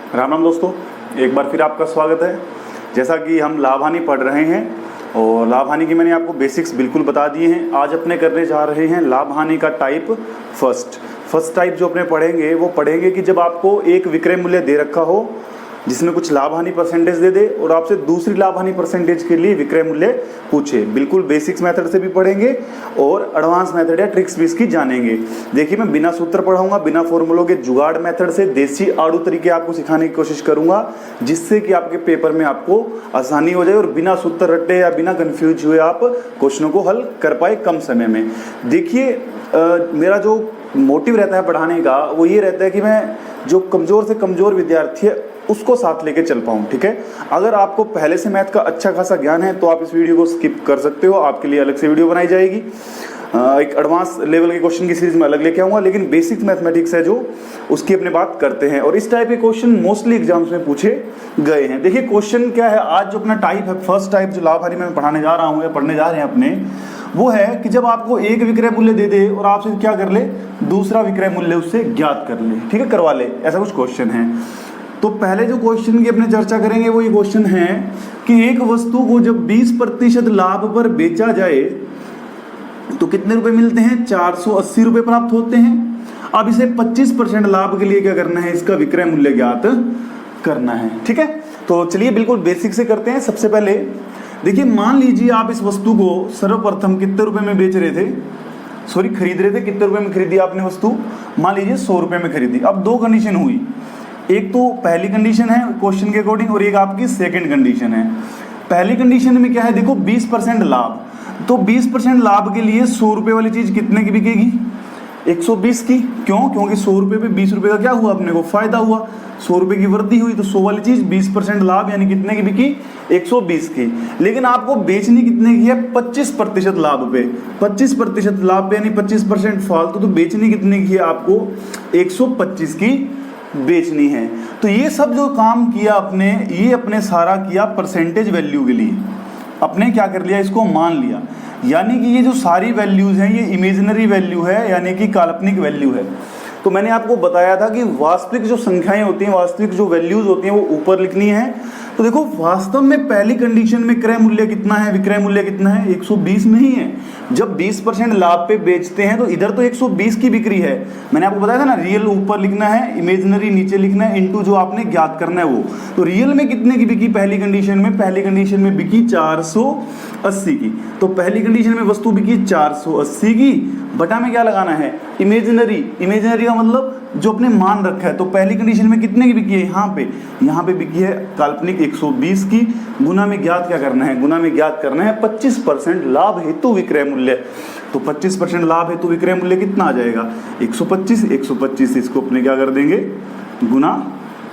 राम राम दोस्तों, एक बार फिर आपका स्वागत है। जैसा कि हम लाभ हानि पढ़ रहे हैं और लाभ हानि की मैंने आपको बेसिक्स बिल्कुल बता दिए हैं। आज अपने करने जा रहे हैं लाभ हानि का टाइप फर्स्ट टाइप जो अपने पढ़ेंगे वो पढ़ेंगे कि जब आपको एक विक्रय मूल्य दे रखा हो जिसमें कुछ लाभ हानि परसेंटेज दे दे और आपसे दूसरी लाभ हानि परसेंटेज के लिए विक्रय मूल्य पूछे। बिल्कुल बेसिक्स मेथड से भी पढ़ेंगे और एडवांस मेथड या ट्रिक्स भी इसकी जानेंगे। देखिए, मैं बिना सूत्र पढ़ाऊंगा, बिना फॉर्मूलों के जुगाड़ मेथड से देसी आड़ू तरीके आपको सिखाने की कोशिश करूंगा, जिससे कि आपके पेपर में आपको आसानी हो जाए और बिना सूत्र रट्टे या बिना कंफ्यूज हुए आप क्वेश्चनों को हल कर पाए कम समय में। देखिए, मेरा जो मोटिव रहता है पढ़ाने का वो ये रहता है कि मैं जो कमज़ोर से कमज़ोर विद्यार्थी है उसको साथ लेके चल पाऊँ। ठीक है, अगर आपको पहले से मैथ का अच्छा खासा ज्ञान है तो आप इस वीडियो को स्किप कर सकते हो, आपके लिए अलग से वीडियो बनाई जाएगी। एक एडवांस लेवल के क्वेश्चन की सीरीज में अलग लेके आऊँगा, लेकिन बेसिक मैथमेटिक्स है जो उसकी अपने बात करते हैं। और इस टाइप के क्वेश्चन मोस्टली एग्जाम्स में पूछे गए हैं। देखिए, क्वेश्चन क्या है, आज जो अपना टाइप है फर्स्ट टाइप जो लाभ हानि में पढ़ाने जा रहा हूँ या पढ़ने जा रहे हैं अपने, वो है कि जब आपको एक विक्रय मूल्य दे दे और आपसे क्या कर ले, दूसरा विक्रय मूल्य उससे ज्ञात कर ले। ठीक है, करवा ले, ऐसा कुछ क्वेश्चन है। तो पहले जो क्वेश्चन की अपने चर्चा करेंगे वो ये क्वेश्चन है कि एक वस्तु को जब 20% लाभ पर बेचा जाए तो कितने रुपए मिलते हैं, 480 रुपए प्राप्त होते हैं। अब इसे 25% लाभ के लिए क्या करना है, इसका विक्रय मूल्य ज्ञात करना है। ठीक है, तो चलिए बिल्कुल बेसिक से करते हैं। सबसे पहले देखिए, मान लीजिए आप इस वस्तु को सर्वप्रथम कितने रुपए में बेच रहे थे, खरीद रहे थे। कितने रुपए में खरीदी आपने वस्तु, मान लीजिए 100 रुपए में खरीदी। अब दो कंडीशन हुई, एक तो पहली कंडीशन है क्वेश्चन के अकॉर्डिंग और एक आपकी सेकंड कंडीशन है। पहली कंडीशन में क्या है, देखो 20% लाभ, तो 20% लाभ के लिए 100 रुपए वाली चीज कितने की बिकेगी, 120 की। क्यों, क्योंकि 100 रुपए पे 20 रुपए का क्या हुआ, अपने को फायदा हुआ, 100 रुपए की वृद्धि हुई। तो 100 वाली चीज 20% लाभ यानी कितने की बिकी, 120 की। लेकिन आपको बेचनी कितने की है, 25% लाभ पे। 25% लाभ पे यानी 25% फालतू, तो बेचनी कितने की है आपको, 125 की बेचनी है। तो ये सब जो काम किया आपने, ये अपने सारा किया परसेंटेज वैल्यू के लिए। अपने क्या कर लिया, इसको मान लिया, यानी कि ये जो सारी वैल्यूज हैं ये इमेजिनरी वैल्यू है, यानी कि काल्पनिक वैल्यू है। तो मैंने आपको बताया था कि वास्तविक जो संख्याएं होती हैं, वास्तविक जो वैल्यूज होती हैं वो ऊपर लिखनी है। तो देखो, वास्तव में पहली कंडीशन में क्रय मूल्य कितना है, विक्रय मूल्य कितना है, 120 नहीं है। जब 20% लाभ पे बेचते हैं तो इधर तो 120 की बिक्री है। मैंने आपको बताया था ना, रियल ऊपर लिखना है, इमेजिनरी नीचे लिखना है, इनटू जो आपने ज्ञात करना है वो। तो रियल में कितने की बिकी पहली कंडीशन में, पहली कंडीशन में बिकी 480 की। तो पहली कंडीशन में वस्तु बिकी 480 की, बटा में क्या लगाना है, इमेजिनरी। इमेजिनरी का मतलब जो अपने मान रखा है। तो पहली कंडीशन में कितने की बिकी है, यहाँ पे बिकी है काल्पनिक 120 की, गुना में ज्ञात क्या करना है, गुना में ज्ञात करना है 25% लाभ हेतु विक्रय मूल्य। तो 25% लाभ हेतु विक्रय मूल्य कितना आ जाएगा, 125 इसको अपने क्या कर देंगे, गुना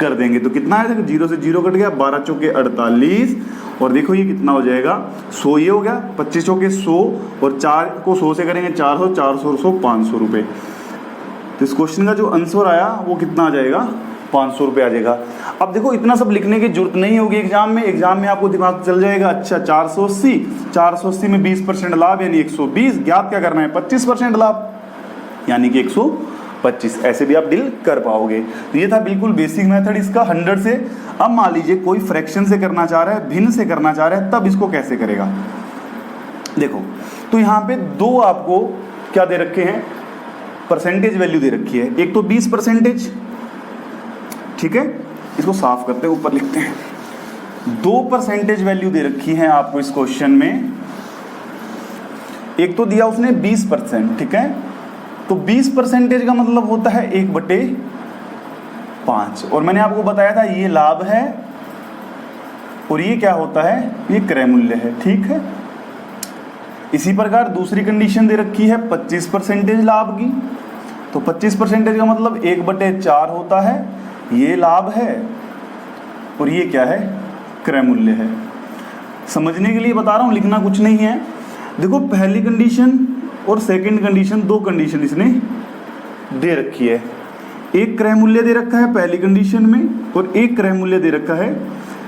कर देंगे। तो कितना आया था, 0 से 0 कट गया, 12 चौके 48, और देखो ये कितना हो जाएगा, 100 ये हो गया, 25 चौके 100 और 4 को 100 से करेंगे 400, 400 और 100 500 रुपये। तो इस क्वेश्चन का जो आंसर आया वो कितना आ जाएगा, 500 रुपये आ जाएगा। अब देखो, इतना सब लिखने की जरूरत नहीं होगी एग्जाम में आपको दिमाग चल जाएगा, अच्छा 480 में 20% लाभ यानी 120, ज्ञात क्या करना है, 25% लाभ यानी कि 125। ऐसे भी आप डील कर पाओगे। तो ये था बिल्कुल बेसिक मेथड इसका 100 से। अब मान लीजिए कोई फ्रैक्शन से करना चाह रहा है, भिन्न से करना चाह रहा है, तब इसको कैसे करेगा। देखो, तो यहाँ पे दो आपको क्या दे रखे हैं, परसेंटेज वैल्यू दे रखी है। एक तो 20%, ठीक है, इसको साफ करते हैं, ऊपर लिखते हैं। 2% वैल्यू दे रखी है आपको इस क्वेश्चन में। एक तो दिया उसने 20%, ठीक है, तो 20% का मतलब होता है 1/5। और मैंने आपको बताया था ये लाभ है और ये क्या होता है, ये क्रय मूल्य है। ठीक है, इसी प्रकार दूसरी कंडीशन दे रखी है 25% लाभ की। तो 25% का मतलब 1/4 होता है, ये लाभ है और ये क्या है, क्रय मूल्य है। समझने के लिए बता रहा हूँ, लिखना कुछ नहीं है। देखो, पहली कंडीशन और सेकंड कंडीशन, दो कंडीशन इसने दे रखी है। एक क्रय मूल्य दे रखा है पहली कंडीशन में और एक क्रय मूल्य दे रखा है,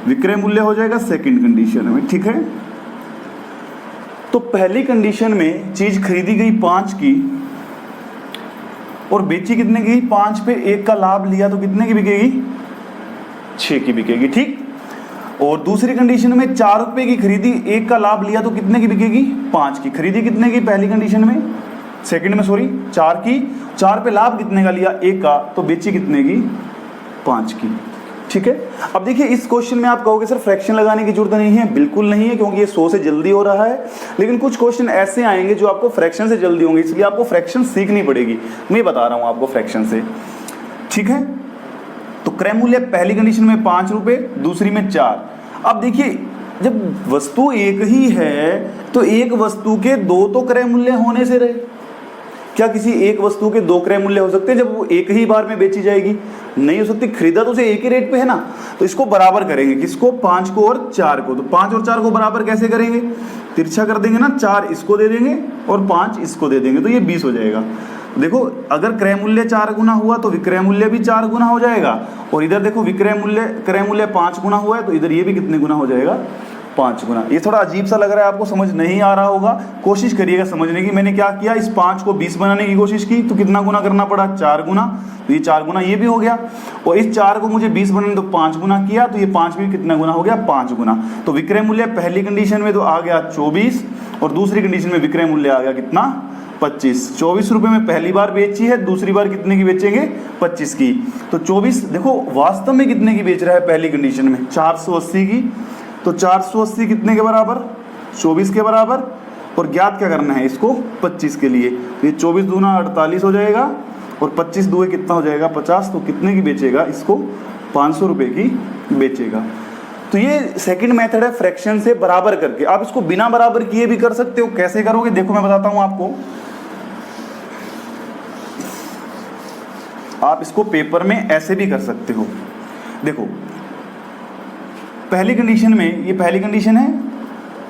विक्रय मूल्य हो जाएगा सेकंड कंडीशन में। ठीक है, तो पहली कंडीशन में चीज खरीदी गई 5 की और बेची कितने की, 5 पे 1 का लाभ लिया तो कितने की बिकेगी, 6 की बिकेगी, ठीक। और दूसरी कंडीशन में 4 रुपए की खरीदी, 1 का लाभ लिया तो कितने की बिकेगी, 5 की। खरीदी कितने की पहली कंडीशन में, सेकंड में सॉरी 4 की, 4 पे लाभ कितने का लिया, 1 का, तो बेची कितने की, 5 की, ठीक है। अब देखिए इस क्वेश्चन में आप कहोगे सर फ्रैक्शन लगाने की जरूरत नहीं है, बिल्कुल नहीं है, क्योंकि ये 100 से जल्दी हो रहा है। लेकिन कुछ क्वेश्चन ऐसे आएंगे जो आपको फ्रैक्शन से जल्दी होंगे, इसलिए आपको फ्रैक्शन सीखनी पड़ेगी। मैं बता रहा हूं आपको फ्रैक्शन से, ठीक है। तो क्रय मूल्य पहली कंडीशन में 5 रुपए, दूसरी में 4। अब देखिए जब वस्तु एक ही है तो एक वस्तु के 2 तो क्रय मूल्य होने से रहे। क्या किसी एक वस्तु के 2 क्रय मूल्य हो सकते हैं जब वो एक ही बार में बेची जाएगी, नहीं हो सकती। खरीदा तो उसे एक ही रेट पे है ना, तो इसको बराबर करेंगे, किसको, 5 को और 4 को। तो 5 और 4 को बराबर कैसे करेंगे, तिरछा कर देंगे ना, 4 इसको दे देंगे और 5 इसको दे देंगे, तो ये 20 हो जाएगा। देखो अगर क्रय मूल्य 4 गुना हुआ तो विक्रय मूल्य भी 4 गुना हो जाएगा, और इधर देखो क्रय मूल्य 5 गुना हुआ है तो इधर ये भी कितने गुना हो जाएगा, 5 गुना। ये थोड़ा अजीब सा लग रहा है आपको, समझ नहीं आ रहा होगा, कोशिश करिएगा समझने की। मैंने क्या किया, इस 5 को 20 बनाने की कोशिश की तो कितना गुना करना पड़ा, 4 गुना, तो ये 4 गुना ये भी हो गया। और इस 4 को मुझे 20 बनाने तो 5 गुना किया, तो ये 5 भी कितना गुना हो गया, 5 गुना। तो विक्रय मूल्य पहली कंडीशन में तो आ गया 24, और दूसरी कंडीशन में विक्रय मूल्य आ गया कितना, 25। 24 रुपए में पहली बार बेची है, दूसरी बार कितने की बेचेंगे, 25 की। तो 24 देखो वास्तव में कितने की बेच रहा है पहली कंडीशन में, 480 की। तो 480 कितने के बराबर, 24 के बराबर, और ज्ञात क्या करना है इसको, 25 के लिए। तो ये 24 दूना 48 हो जाएगा, और 25 दुए कितना हो जाएगा, 50। तो कितने की बेचेगा इसको, 500 रुपए की बेचेगा। तो ये सेकंड मेथड है फ्रैक्शन से बराबर करके। आप इसको बिना बराबर किए भी कर सकते हो, कैसे करोगे देखो मैं बताता हूं आपको। आप इसको पेपर में ऐसे भी कर सकते हो। देखो पहली कंडीशन में, ये पहली कंडीशन है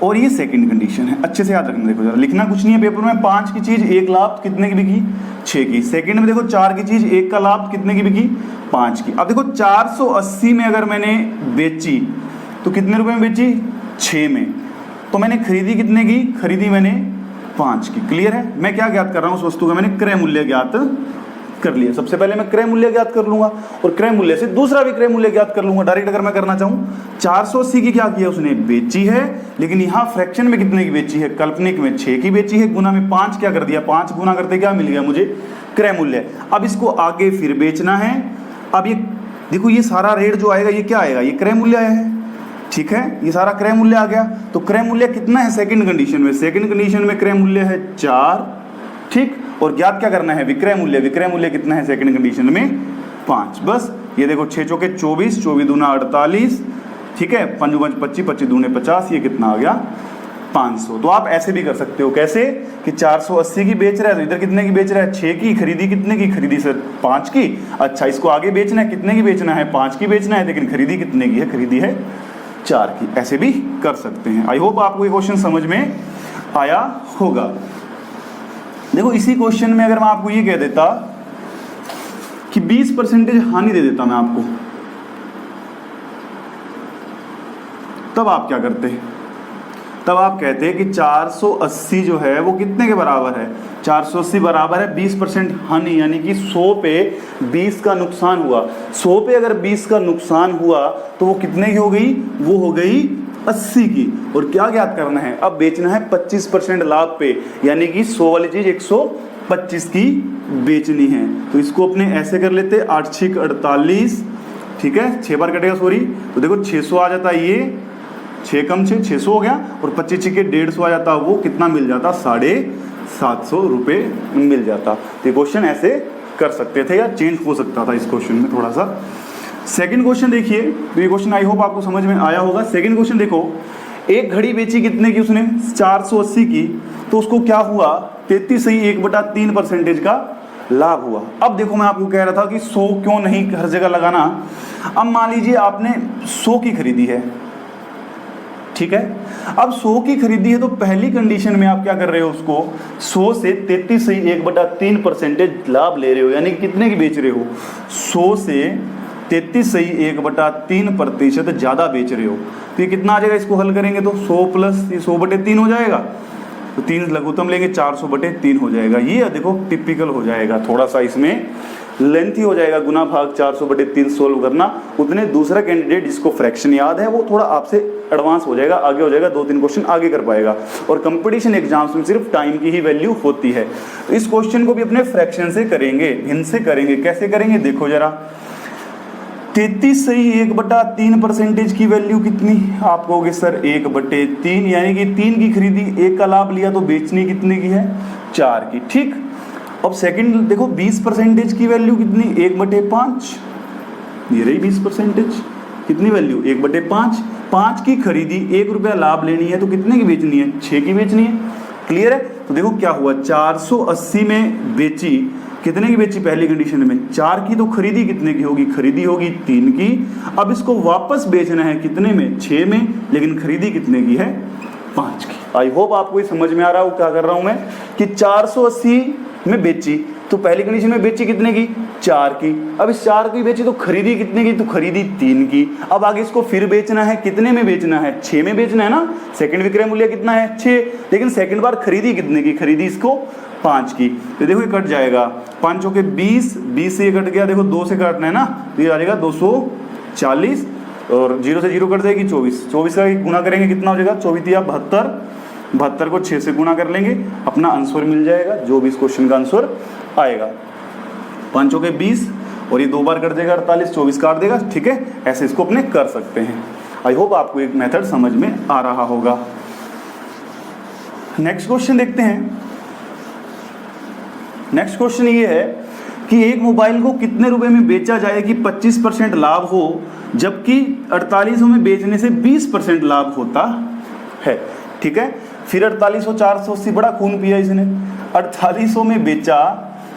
और ये सेकंड कंडीशन है, अच्छे से याद रखना। देखो जरा लिखना कुछ नहीं है पेपर में, 5 की चीज 1 लाभ कितने की बिकी, 6 की। सेकंड में देखो 4 की चीज 1 का लाभ कितने की बिकी, 5 की। अब देखो 480 में अगर मैंने बेची तो कितने रुपए में बेची, 6 में। तो मैंने खरीदी कितने की, खरीदी मैंने 5 की। क्लियर है। मैं क्या ज्ञात कर रहा हूँ, उस वस्तु का मैंने क्रय मूल्य ज्ञात कर लिया। सबसे पहले मैं क्रय मूल्य ज्ञात कर लूंगा, और क्रय मूल्य से दूसरा भी क्रय मूल्य ज्ञात कर लूंगा डायरेक्ट। अगर मैं करना चाहूं, 480 की क्या किया उसने, बेची है, लेकिन यहाँ फ्रैक्शन में कितने की बेची है, काल्पनिक में 6 की बेची है, गुना में 5 क्या कर दिया, 5 गुना करते क्या मिल गया मुझे, क्रय मूल्य। अब इसको आगे फिर बेचना है। अब ये देखो ये सारा रेट जो आएगा ये क्या आएगा, ये क्रय मूल्य आया है, ठीक है, ये सारा क्रय मूल्य आ गया। तो क्रय मूल्य कितना है सेकंड कंडीशन में, सेकंड कंडीशन में क्रय मूल्य है 4, ठीक। और ज्ञात क्या करना है, विक्रय मूल्य। विक्रय मूल्य कितना है सेकंड कंडीशन में, 5। बस ये देखो 6 चौके 24, 24 दूना 48, ठीक है, 5 दूना 25, 25 दूने 50, ये कितना आ गया, 500। तो आप ऐसे भी कर सकते हो, कैसे कि 480 की बेच रहा है तो इधर कितने की बेच रहा है, 6 की। खरीदी कितने की, खरीदी सर 5 की। अच्छा इसको आगे बेचना है, कितने की बेचना है, 5 की बेचना है, लेकिन खरीदी कितने की है, खरीदी है 4 की। ऐसे भी कर सकते हैं। आई होप आपको ये क्वेश्चन समझ में आया होगा। देखो इसी क्वेश्चन में अगर मैं आपको ये कह देता कि 20% हानि दे देता मैं आपको, तब आप क्या करते, तब आप कहते हैं कि 480 जो है वो कितने के बराबर है, 480 बराबर है 20% हानि, यानी कि 100 पे 20 का नुकसान हुआ। 100 पे अगर 20 का नुकसान हुआ तो वो कितने की हो गई, वो हो गई 80 की। और क्या ज्ञात करना है, अब बेचना है 25% लाभ पे, यानी कि 100 वाली चीज 125 की बेचनी है। तो इसको अपने ऐसे कर लेते, 8 6 48, ठीक है, 6 बार कटेगा सॉरी, तो देखो 600 आ जाता है, ये 6 कम 6 600 हो गया, और 25 के 150 आ जाता, वो कितना मिल जाता, 750 रुपये मिल जाता। तो क्वेश्चन ऐसे कर सकते थे या चेंज हो सकता था इस क्वेश्चन में थोड़ा सा। सेकंड क्वेश्चन देखिए, तो ये क्वेश्चन आई होप आपको समझ में आया होगा। सेकंड क्वेश्चन देखो, एक घड़ी बेची कितने की उसने, 480 की, तो उसको क्या हुआ, 33.1/3% का लाभ हुआ। अब देखो मैं आपको कह रहा था कि 100 क्यों नहीं हर जगह लगाना। अब मान लीजिए आपने 100 की खरीदी है, ठीक है, अब 100 की खरीदी है तो पहली कंडीशन में आप क्या कर रहे हो, उसको 100 से 33.1/3% लाभ ले रहे हो, यानी कितने की बेच रहे हो, 100 से 33.1/3% ज़्यादा बेच रहे हो। तो ये कितना आ जाएगा, इसको हल करेंगे तो 100 प्लस 100/3 हो जाएगा, तो 3 लघुत्तम लेंगे 400/3 हो जाएगा। ये देखो टिपिकल हो जाएगा, थोड़ा सा इसमें लेंथी हो जाएगा, गुना भाग 400/3 सोल्व करना, उतने दूसरा कैंडिडेट जिसको फ्रैक्शन याद है वो थोड़ा आपसे एडवांस हो जाएगा, आगे हो जाएगा, 2-3 क्वेश्चन आगे कर पाएगा। और कंपटीशन एग्जाम्स में सिर्फ टाइम की ही वैल्यू होती है। तो इस क्वेश्चन को भी अपने फ्रैक्शन से करेंगे, भिन्न से करेंगे। कैसे करेंगे देखो जरा, 33 सही 1/3% की वैल्यू कितनी? आप कहोगे सर 1/3, यानी कि 3 की खरीदी, 1 का लाभ लिया तो बेचनी कितने की है? 4 की। ठीक, अब सेकंड देखो 20% की वैल्यू कितनी? 1/5, ये रही 20%, कितनी वैल्यू? 1/5। 5 की खरीदी, 1 रुपया लाभ लेनी है तो कितने की बेचनी है? 6 की बेचनी है। क्लियर है? तो देखो क्या हुआ, 480 में बेची, कितने की बेची पहली कंडीशन में? 4 की। तो खरीदी कितने की होगी? खरीदी होगी 3 की। अब इसको वापस बेचना है कितने में? 6 में, लेकिन खरीदी कितने की है? 5 की। आई होप आपको ये समझ में आ रहा हो क्या कर रहा हूं मैं, कि 480 में बेची तो पहली कंडीशन में बेची कितने की? 4 की। अब इस 4 की बेची तो खरीदी कितने की? तो खरीदी 3 की। अब आगे इसको फिर बेचना है, कितने में बेचना है? 6 में बेचना है ना। सेकंड विक्रय मूल्य कितना है? 6, लेकिन सेकंड बार खरीदी कितने की? खरीदी इसको 5 की। तो देखो ये कट जाएगा, 5 चौके 20, 20 से ये कट गया, देखो 2 से काटना है ना, तो ये आ जाएगा 240, और 0 से 0 कट जाएगी 24, 24 का गुना करेंगे कितना हो जाएगा? 24 या 72, 72 को 6 से गुना कर लेंगे, अपना आंसर मिल जाएगा, जो भी इस क्वेश्चन का आंसर आएगा। 5 चौके 20, और ये 2 बार कट जाएगा 48, 24 काट देगा। ठीक है, ऐसे इसको अपने कर सकते हैं। आई होप आपको एक मेथड समझ में आ रहा होगा। नेक्स्ट क्वेश्चन देखते हैं। नेक्स्ट क्वेश्चन ये है कि एक मोबाइल को कितने रुपए में बेचा जाए कि 25% लाभ हो, जबकि 4800 में बेचने से 20% लाभ होता है। ठीक है, फिर 4800, 480 बड़ा खून पिया इसने, 4800 में बेचा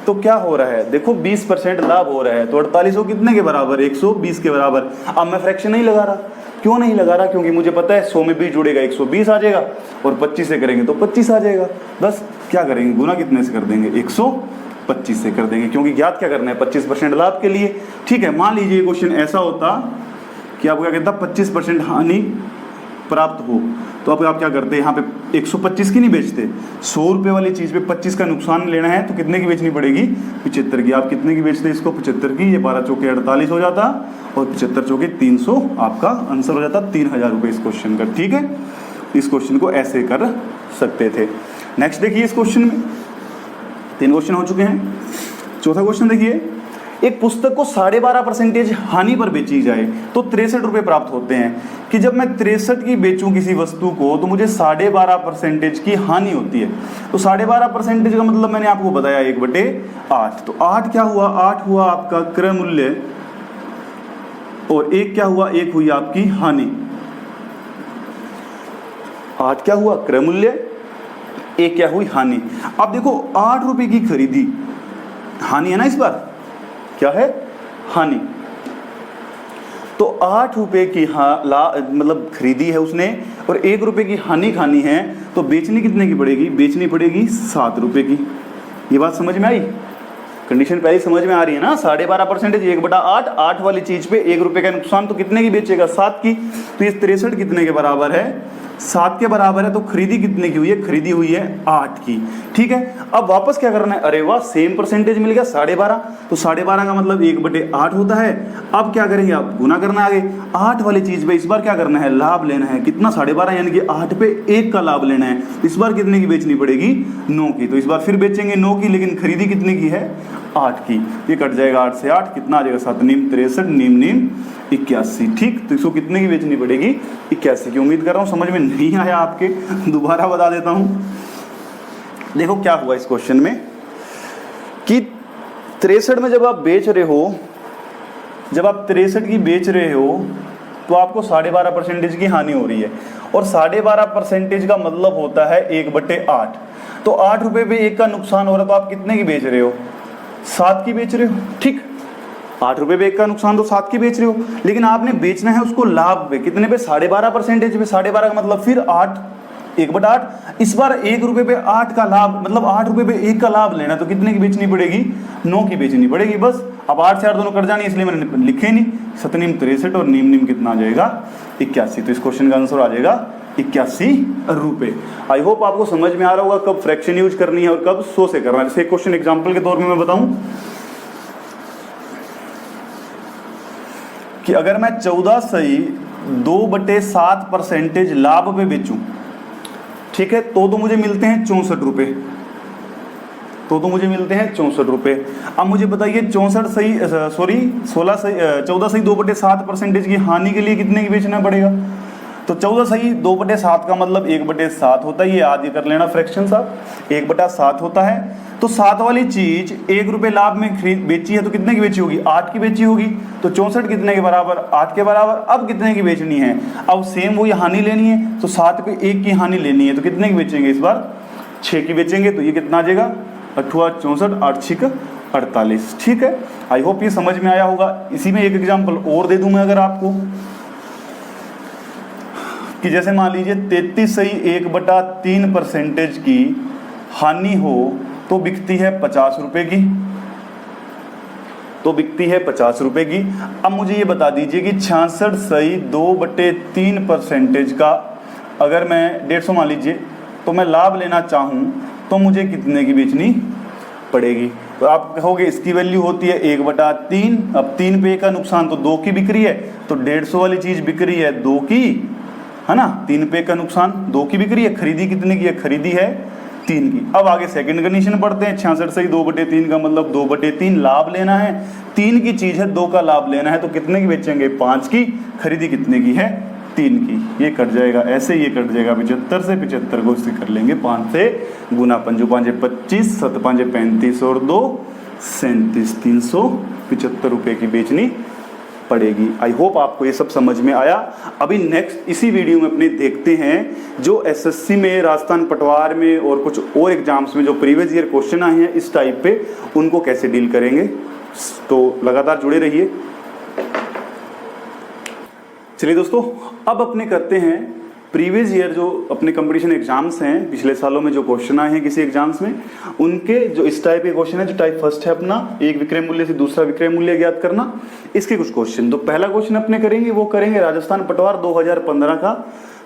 तो क्या हो रहा है? देखो 20% लाभ हो रहा है, तो 4800 कितने के बराबर? 120 के बराबर। अब मैं फ्रैक्शन नहीं लगा रहा। क्यों नहीं लगा रहा? क्योंकि मुझे पता है 100 में 20 जुड़ेगा 120 आ जाएगा, और 25 से करेंगे तो 25 आ जाएगा। बस क्या करेंगे? गुना कितने से कर देंगे? 125 से कर देंगे, क्योंकि ज्ञात क्या करना है? 25% लाभ के लिए। ठीक है, मान लीजिए क्वेश्चन ऐसा होता कि आपको क्या कहता, 25% हानि प्राप्त हो, तो आप क्या करते हैं? यहाँ पे 125 की नहीं बेचते, 100 रुपये वाली चीज़ पे 25 का नुकसान लेना है तो कितने की बेचनी पड़ेगी? 75 की। आप कितने की बेचते इसको? 75 की। ये 12 चौके 48 हो जाता, और 75 चौके 300, आपका आंसर हो जाता 3000 रुपये इस क्वेश्चन का। ठीक है, इस क्वेश्चन को ऐसे कर सकते थे। नेक्स्ट देखिए, इस क्वेश्चन में 3 क्वेश्चन हो चुके हैं। चौथा क्वेश्चन देखिए, एक पुस्तक को 12.5% हानि पर बेची जाए तो 63 रुपये प्राप्त होते हैं, कि जब मैं 63 की बेचूं किसी वस्तु को तो मुझे 12.5% की हानि होती है। तो 12.5% का मतलब मैंने आपको बताया 1/8। तो 8 क्या हुआ? 8 हुआ आपका क्रय मूल्य, और 1 क्या हुआ? 1 हुई आपकी हानि। 8 क्या हुआ? क्रय मूल्य, 1 क्या हुई? हानि। अब देखो 8 रुपए की खरीदी, हानि है ना इस बार, क्या है? हानि। तो 8 रुपए की मतलब खरीदी है उसने, और 1 रुपए की हानि खानी है, तो बेचनी कितने की पड़ेगी? बेचनी पड़ेगी 7 रुपए की। ये बात समझ में आई? कंडीशन पहले समझ में आ रही है ना? 12.5%, 1/8, 8 वाली चीज पे 1 रुपए का नुकसान, तो कितने की बेचेगा? 7 की। तो ये 63 कितने के बराबर है? 7 के बराबर है। तो खरीदी कितने की हुई है? खरीदी हुई है 8 की। ठीक है, अब वापस क्या करना है? अरे वाह, सेम परसेंटेज मिल गया 12.5। तो 12.5 का मतलब 1/8 होता है। अब क्या करेंगे? आप गुना करना आगे, 8 वाली चीज पे इस बार क्या करना है? लाभ लेना है। कितना? 12.5, यानी कि 8 पे 1 का लाभ लेना है। इस बार कितने की बेचनी पड़ेगी? 9 की। तो इस बार फिर बेचेंगे 9 की, लेकिन खरीदी कितने की है? 8 की। ये कट जाएगा 8 से 8, कितना आ जाएगा? 7 नीम 63, नीम नीम 81। ठीक, तो इसको कितने की बेचनी पड़ेगी? 81 की। उम्मीद कर रहा हूँ समझ में नहीं आया आपके, दोबारा बता देता हूँ। देखो क्या हुआ इस क्वेश्चन में, कि 63 में जब आप बेच रहे हो, जब आप 63 की बेच रहे हो तो आपको 12.5% की हानि हो रही है, और 12.5% का मतलब होता है 1/8। तो 8 रुपए पे 1 का नुकसान हो रहा है, तो आप कितने की बेच रहे हो? 7 की बेच रहे हो। ठीक, 8 रुपए पे 1 का नुकसान, तो 7 की बेच रहे हो, लेकिन आपने बेचना है उसको लाभ पे, कितने पे? 12.5% पे। 12.5 का मतलब फिर 8, 1/8। इस बार 1 रुपए पे 8 का लाभ, मतलब 8 रुपए पे 1 का लाभ लेना, तो कितने की बेचनी पड़ेगी? 9 की बेचनी पड़ेगी। बस अब 8 से 8 दोनों कट जानी, इसलिए मैंने लिखे नहीं। 7 नीम 63 और नीम नीम कितना आ जाएगा? 81। तो इस क्वेश्चन का आंसर आ जाएगा 81 रुपए। आई होप आपको समझ में आ रहा होगा कब फ्रैक्शन यूज करनी है और कब 100 से करना है। जैसे क्वेश्चन एग्जाम्पल के तौर में मैं बताऊं, कि अगर मैं 14 सही 2/7% लाभ पे बेचूं, ठीक है, तो मुझे मिलते हैं 64 रुपये, तो मुझे मिलते हैं 64 रुपये। अब मुझे बताइए 14 सही 2/7% की हानि के लिए कितने की बेचना पड़ेगा? तो 14 सही 2/7 का मतलब 1/7 होता है, ये याद कर लेना फ्रैक्शन साहब, 1/7 होता है। तो 7 वाली चीज 1 रुपये लाभ में बेची है तो कितने की बेची होगी? 8 की बेची होगी। तो 64 कितने के बराबर? 8 के बराबर। अब कितने की बेचनी है? अब सेम वही हानि लेनी है, तो 7 पे 1 की हानि लेनी है, तो कितने की बेचेंगे इस बार? 6 की बेचेंगे। तो ये कितना आ जाएगा? 8 64 8 6 48। ठीक है, आई होप ये समझ में आया होगा। इसी में एक एग्जाम्पल और दे दूं मैं अगर आपको, कि जैसे मान लीजिए 33 सही 1/3% की हानि हो तो बिकती है 50 रुपए की, तो बिकती है 50 रुपए की। अब मुझे ये बता दीजिए कि 66 सही 2/3% का अगर मैं 150 मान लीजिए तो मैं लाभ लेना चाहूं तो मुझे कितने की बेचनी पड़ेगी? तो आप कहोगे इसकी वैल्यू होती है 1/3। अब 3 पे का नुकसान तो 2 की बिक रही है, तो 150 वाली चीज बिक रही है 2 की, है ना। 3 पे का नुकसान 2 की बिक रही है, खरीदी कितने की है? खरीदी है 3 की। अब आगे सेकंड कंडीशन पढ़ते हैं। 66 सही 2/3 का मतलब 2/3 लाभ लेना है, 3 की चीज है, 2 का लाभ लेना है, तो कितने की बेचेंगे? 5 की। खरीदी कितने की है? 3 की। ये कट जाएगा ऐसे, ये कट जाएगा 75 से, 75 को इससे कर लेंगे 5 से गुना, 5 5 25, 7 5 35 और 2 37, 375 रुपए की बेचनी पड़ेगी। आई होप आपको ये सब समझ में आया। अभी नेक्स्ट इसी वीडियो में अपने देखते हैं जो एसएससी में, राजस्थान पटवार में और कुछ और एग्जाम्स में जो प्रीवियस ईयर क्वेश्चन आए हैं इस टाइप पे, उनको कैसे डील करेंगे। तो लगातार जुड़े रहिए। चलिए दोस्तों, अब अपने करते हैं प्रीवियस ईयर जो अपने कंपटीशन एग्जाम्स हैं, पिछले सालों में जो क्वेश्चन आए हैं किसी एग्जाम्स में, उनके जो इस टाइप के क्वेश्चन है, जो टाइप फर्स्ट है अपना, एक विक्रय मूल्य से दूसरा विक्रय मूल्य ज्ञात करना, इसके कुछ क्वेश्चन। तो पहला क्वेश्चन अपने करेंगे, वो करेंगे राजस्थान पटवार 2015 का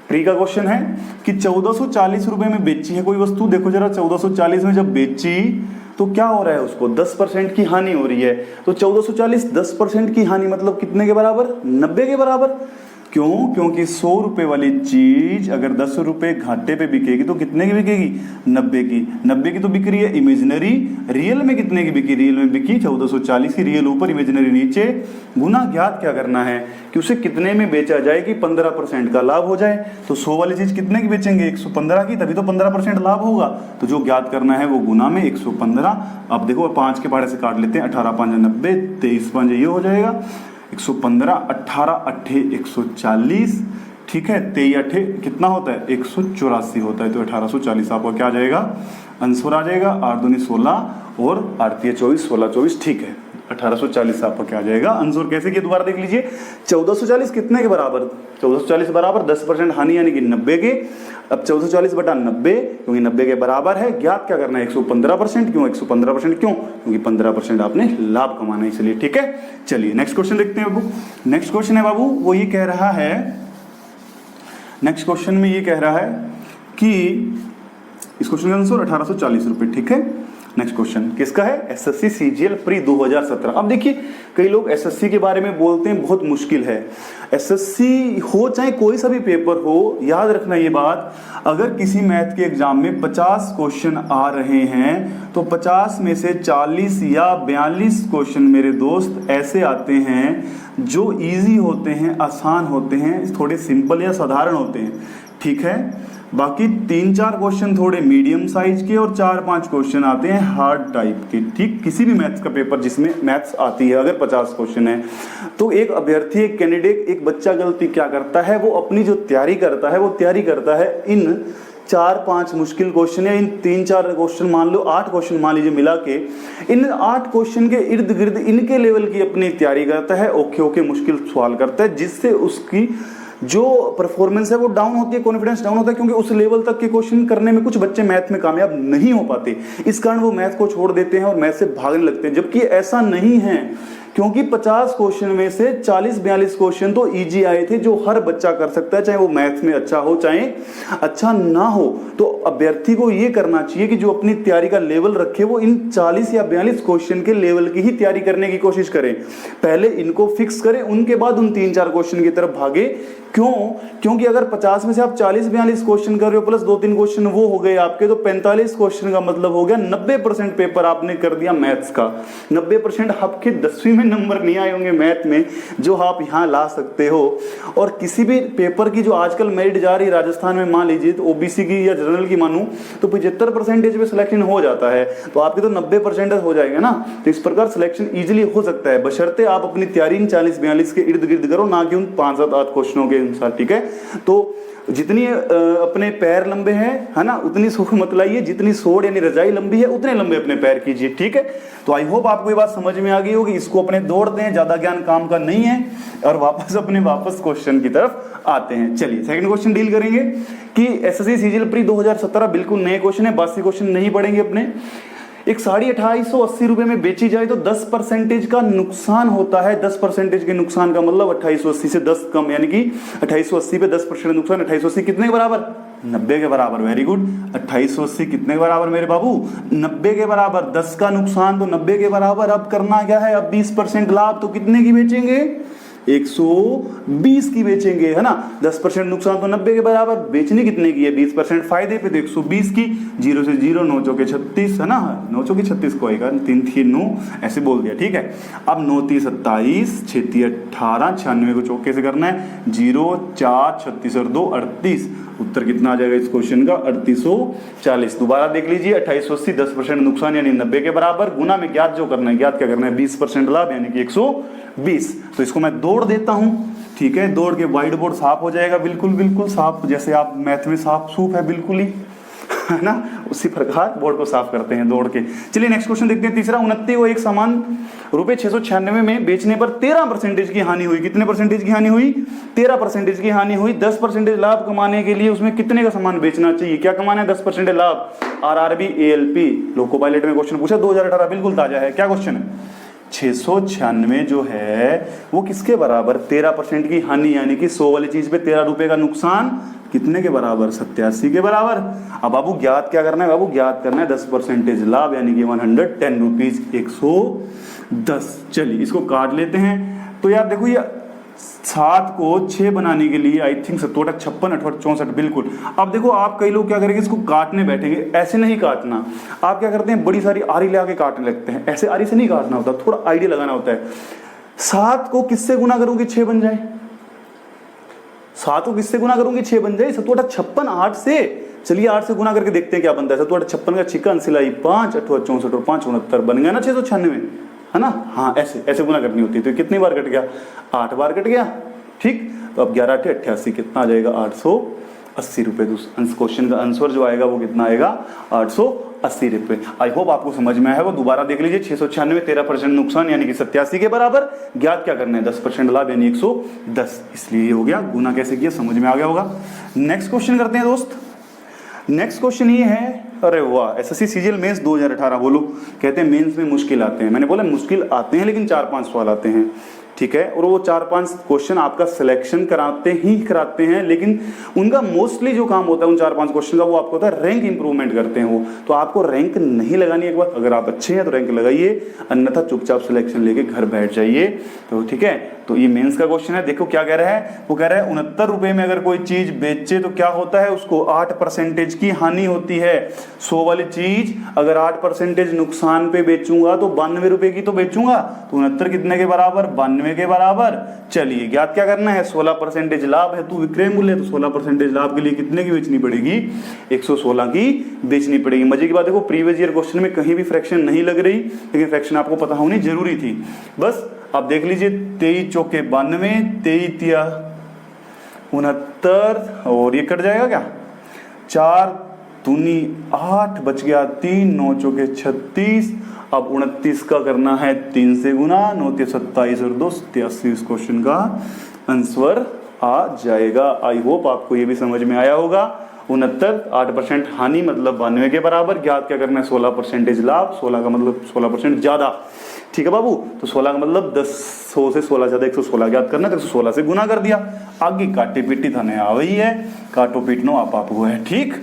प्री का क्वेश्चन है कि 1440 रुपए में बेची है कोई वस्तु। देखो जरा, 1440 में जब बेची तो क्या हो रहा है? उसको 10% की हानि हो रही है। तो 1440 10% की हानि मतलब कितने के बराबर? 90 के बराबर। क्यों? क्योंकि 100 रुपए वाली चीज अगर 10 रुपए घाटे पे बिकेगी तो कितने की बिकेगी? 90 की। 90 की तो बिक रही है इमेजिनरी, रियल में कितने की बिकी? रियल में बिकी 1440 की, रियल ऊपर इमेजिनरी नीचे, गुना ज्ञात क्या करना है कि उसे कितने में बेचा जाए कि 15% का लाभ हो जाए। तो 100 वाली चीज कितने की बेचेंगे? 115 की, तभी तो 15% लाभ होगा। तो जो ज्ञात करना है वो गुना में 115। अब देखो 5 के पहाड़े से काट लेते हैं, 18 5 90, 23 5 ये हो जाएगा 115, 18 8 140, ठीक है, 23 8 कितना होता है? 184 होता है। तो 1840 आपका क्या आ जाएगा? आंसर आ जाएगा। 8 दूनी 16 और 8 24, 16 24, ठीक है, 1840 आपका क्या आ जाएगा? आंसर कैसे किया दोबारा देख लीजिए। 1440 कितने के बराबर? 1440 बराबर 10% हानि यानी कि 90 के। अब 1440 बटा 90, क्योंकि 90 के बराबर है, ज्ञात क्या करना है? 115%। क्यों 115%? क्यों? क्योंकि 15% आपने लाभ कमाना है इसलिए। ठीक है, चलिए नेक्स्ट क्वेश्चन देखते हैं बाबू। नेक्स्ट क्वेश्चन है बाबू, वो ये कह रहा है, नेक्स्ट क्वेश्चन में ये कह रहा है कि इस क्वेश्चन का आंसर 1840 रुपए। ठीक है, नेक्स्ट क्वेश्चन किसका है? SSC CGL pre 2017। अब देखिए, कई लोग एसएससी के बारे में बोलते हैं बहुत मुश्किल है। एसएससी हो चाहे कोई सा भी पेपर हो, याद रखना ये बात, अगर किसी मैथ के एग्जाम में 50 क्वेश्चन आ रहे हैं तो 50 में से 40 या 42 क्वेश्चन मेरे दोस्त ऐसे आते हैं जो इजी होते हैं, आसान होते हैं, थोड़े सिंपल या साधारण होते हैं। ठीक है, बाकी 3-4 क्वेश्चन थोड़े मीडियम साइज के और 4-5 क्वेश्चन आते हैं हार्ड टाइप के। ठीक, किसी भी मैथ्स का पेपर जिसमें मैथ्स आती है, अगर 50 क्वेश्चन है तो एक अभ्यर्थी, एक कैंडिडेट, एक बच्चा गलती क्या करता है? वो अपनी जो तैयारी करता है, वो तैयारी करता है इन 4-5 मुश्किल क्वेश्चन या इन 3-4 क्वेश्चन, मान लो 8 क्वेश्चन मान लीजिए मिला के, इन 8 क्वेश्चन के इर्द गिर्द इनके लेवल की अपनी तैयारी करता है, ओके मुश्किल सवाल करता है, जिससे उसकी जो परफॉर्मेंस है वो डाउन होती है, कॉन्फिडेंस डाउन होता है, क्योंकि उस लेवल तक के क्वेश्चन करने में कुछ बच्चे मैथ में कामयाब नहीं हो पाते। इस कारण वो मैथ को छोड़ देते हैं और मैथ से भागने लगते हैं। जबकि ऐसा नहीं है क्योंकि 50 क्वेश्चन में से 40-42 क्वेश्चन तो इजी आए थे जो हर बच्चा कर सकता है, चाहे वो मैथ्स में अच्छा हो चाहे अच्छा ना हो। तो अभ्यर्थी को ये करना चाहिए कि जो अपनी तैयारी का लेवल रखे वो इन 40 या 42 क्वेश्चन के लेवल की ही तैयारी करने की कोशिश करें। पहले इनको फिक्स करें, उनके बाद उन 3-4 क्वेश्चन की तरफ भागे। क्यों? क्योंकि अगर 50 में से आप 40-42 क्वेश्चन कर रहे हो प्लस 2-3 क्वेश्चन वो हो गए आपके, तो 45 क्वेश्चन का मतलब हो गया 90% पेपर आपने कर दिया मैथ्स का। 90% आपके 10वीं में नंबर नहीं आए होंगे मैथ में जो आप यहाँ ला सकते हो। और किसी भी पेपर की जो आजकल मेरिट जा रही है राजस्थान में, मान लीजिए तो ओबीसी की या जनरल की मानूं तो 75% पे सिलेक्शन हो जाता है, तो आपके तो 90% हो जाएगा ना। तो इस प्रकार सिलेक्शन इजीली हो सकता है, बशर्ते आप अपनी तैयारी इन 40-42 के इर्द गिर्द करो, ना कि उन 5-7-8 क्वेश्चनों के अनुसार। ठीक है, तो जितनी अपने पैर लंबे हैं, है ना, उतनी सोच मत लाइए, जितनी सोड़ यानी रजाई लंबी है उतने लंबे अपने पैर कीजिए। ठीक है, तो आई होप आपको ये बात समझ में आ गई होगी। इसको अपने दौड़ते हैं, ज्यादा ज्ञान काम का नहीं है, और वापस क्वेश्चन की तरफ आते हैं। चलिए सेकंड क्वेश्चन डील करेंगे कि एसएससी सीजीएल प्री 2017 बिल्कुल नए क्वेश्चन है, बासी क्वेश्चन नहीं पढ़ेंगे अपने। एक साड़ी 2880 रुपए में बेची जाए तो 10% का नुकसान होता है। 10% के नुकसान का मतलब 2880 से 10 कम, यानी कि 2880 पे 10% नुकसान। 2880 कितने के बराबर? 90 के बराबर। Very good. 2880 कितने के बराबर मेरे बाबू? 90 के बराबर। 10 का नुकसान तो 90 के बराबर। अब करना क्या है? अब 20% लाभ, तो कितने की बेचेंगे? 120 की बेचेंगे, है ना। 10% नुकसान तो 90 के बराबर, बेचनी कितने की है? 20% फायदे पे, तो 120 की। 0 से 0, 9 चौके 36, है ना। 9 चौके 36 को आएगा, 3 3 9 ऐसे बोल दिया। ठीक है, अब 9 3 27, 6 3 18, 96 को चौके से करना है। 0 4 36 और 2 38। उत्तर कितना आ जाएगा इस क्वेश्चन का? 3840। दोबारा देख लीजिए, 2880 10% नुकसान यानी 90 के बराबर, गुना में ज्ञात जो करना है, ज्ञात क्या करना है? 20% लाभ यानी कि 120। तो इसको मैं दौड़ देता हूं। ठीक है, दौड़ के व्हाइट बोर्ड साफ हो जाएगा, बिल्कुल बिल्कुल साफ, जैसे आप मैथ में साफ सूफ है बिल्कुल ही, है ना, उसी प्रकार बोर्ड को साफ करते हैं दौड़ के। चलिए नेक्स्ट क्वेश्चन देखते हैं। तीसरा, 29 को एक सामान ₹696 में बेचने पर 13% की हानि हुई। कितने परसेंटेज की हानि हुई? 13% की हानि हुई। 10% लाभ कमाने के लिए उसमें कितने का सामान बेचना चाहिए? क्या कमाना है? 10% लाभ। आरआरबी एएलपी लोको पायलट में क्वेश्चन पूछा 2018, बिल्कुल ताजा है। क्या क्वेश्चन है? 696 जो है वो किसके बराबर? 13% की हानि, यानी कि 100 वाली चीज पे 13 रुपए का नुकसान, कितने के बराबर? 87 के बराबर। अब बाबू ज्ञात क्या करना है? बाबू ज्ञात करना है 10% लाभ, यानी कि 110 रुपीज, 110। चलिए इसको काट लेते हैं। तो यार देखो, ये 7 को 6 बनाने के लिए आई थिंक 57, 56, 58, 64, बिल्कुल। अब देखो, आप कई लोग क्या करेंगे, इसको काटने बैठेंगे। ऐसे नहीं काटना। आप क्या करते हैं, बड़ी सारी आरी लगा के काटने लगते हैं। ऐसे आरी से नहीं काटना होता, थोड़ा आइडिया लगाना होता है। 7 को किससे गुना करूंगी? 6 बन जाए। 7 को किससे गुना करूंगी? 6 बन जाए। 57, 56, 8 से। चलिए 8 से गुना करके देखते हैं क्या बनता है। 57, 56 का छिक्का सिलाई 5, 58, 64 और 5, 69 बन गया ना 696, है ना। हाँ, ऐसे ऐसे गुना करनी होती है। तो कितनी बार कट गया? 8 बार कट गया। ठीक, तो अब 11 8 88, कितना आ जाएगा? 880 रुपए। क्वेश्चन का आंसर जो आएगा वो कितना आएगा? 880 रुपए। आई होप आपको समझ में आया है। वो दोबारा देख लीजिए। 696, 13% नुकसान यानी कि 87 के बराबर। ज्ञात क्या करना है? 10% लाभ यानी 110। इसलिए ये हो गया। गुना कैसे किया समझ में आ गया होगा। नेक्स्ट क्वेश्चन करते हैं दोस्त। नेक्स्ट क्वेश्चन ये है, अरे वाह, एसएससी सीजीएल मेंस 2018। बोलो, कहते हैं मेंस में मुश्किल आते हैं। मैंने बोला मुश्किल आते हैं, लेकिन 4-5 सवाल आते हैं। ठीक है, और वो 4-5 क्वेश्चन आपका सिलेक्शन कराते हैं, लेकिन उनका मोस्टली जो काम होता है उन 4-5 क्वेश्चन का, वो आपको होता है रैंक इंप्रूवमेंट करते हैं वो। तो आपको रैंक नहीं लगानी। एक बार अगर आप अच्छे हैं तो रैंक लगाइए, अन्यथा चुपचाप सिलेक्शन लेके घर बैठ जाइए। तो ठीक है, तो ये मेंस का क्वेश्चन है। देखो क्या कह रहा है, वो कह रहा है 69 रुपए में अगर कोई चीज बेचे तो क्या होता है? उसको 8% की हानि होती है। 100 वाली चीज अगर 8% नुकसान पे बेचूंगा तो 92 रुपए की तो बेचूंगा। तो 69 कितने के बराबर? 92 के बराबर। चलिए ज्ञात क्या करना है? 16% लाभ है। तू विक्रय मूल्य, तो 16% लाभ के लिए कितने की बेचनी पड़ेगी? 116 की बेचनी पड़ेगी। मजे की बात देखो, प्रीवियस ईयर क्वेश्चन में कहीं भी फ्रैक्शन नहीं लग रही, लेकिन फ्रैक्शन आपको पता होनी जरूरी थी। बस अब देख लीजिए, 23 चौके 92, 23 तिया 69, और ये कट जाएगा क्या? 4 दूनी 8, बच गया 3, 9 चौके 36। अब 29 का करना है 3 से गुना, 9 3 27 और 2 83। इस क्वेश्चन का आंसर आ जाएगा। आई होप आपको ये भी समझ में आया होगा। 69, 8% हानि मतलब 92 के बराबर। ज्ञात क्या करना है, 16% लाभ, 16 का मतलब 16% ज्यादा। ठीक है बाबू, तो 16 का मतलब 100 से 16 ज्यादा 116 ज्ञात करना, तो 116 से गुना कर दिया। आगे काटी पीटी थाने आ वही है, काटो पीटनो आप हुआ है। ठीक,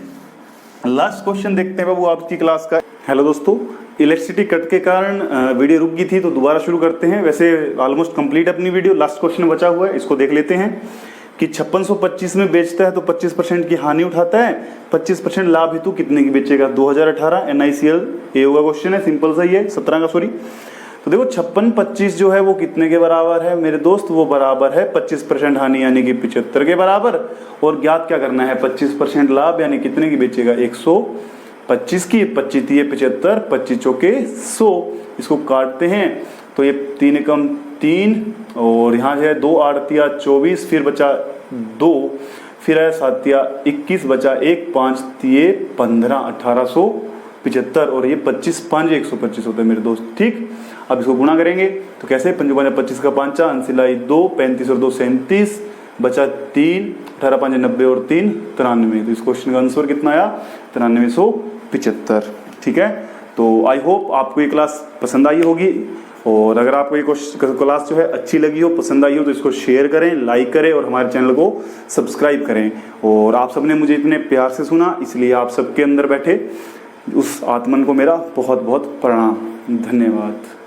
लास्ट क्वेश्चन देखते हैं बाबू आपकी क्लास का। हेलो दोस्तों, इलेक्ट्रिसिटी कट के कारण वीडियो रुक गई थी, तो दोबारा शुरू करते हैं। वैसे ऑलमोस्ट कंप्लीट अपनी वीडियो, लास्ट क्वेश्चन बचा हुआ है, इसको देख लेते हैं कि 5625 में बेचता है तो 25% की हानि उठाता है, 25% लाभ हेतु कितने की बेचेगा। 2018 NICL ये होगा क्वेश्चन है, सिंपल सा ही है, 17 का सॉरी। तो देखो 5625 जो है वो कितने के बराबर है मेरे दोस्त, वो बराबर है 25% हानि यानी कि 75 के बराबर। और ज्ञात क्या करना है, 25% लाभ यानी कितने की बेचेगा, 125 की, 25 दिए 75, 25 चौके 100। इसको काटते हैं तो ये 3 एकम 3 और यहाँ है 2 8 24, फिर बचा 2, फिर है 7 21, बचा 1, 5 15, 1875 और ये 25 5 125 होता है मेरे दोस्त। ठीक, अब इसको गुणा करेंगे तो कैसे, 5 5 25 का 5 अंसिलाई 2, 35 और 2 37, बचा 3, 18 5 90 और 3 93। तो इस क्वेश्चन का आंसर कितना आया, 9375। ठीक है, तो आई होप आपको ये क्लास पसंद आई होगी, और अगर आपको ये क्लास जो है अच्छी लगी हो, पसंद आई हो, तो इसको शेयर करें, लाइक करें और हमारे चैनल को सब्सक्राइब करें। और आप सबने मुझे इतने प्यार से सुना, इसलिए आप सबके अंदर बैठे उस आत्मन को मेरा बहुत बहुत प्रणाम, धन्यवाद।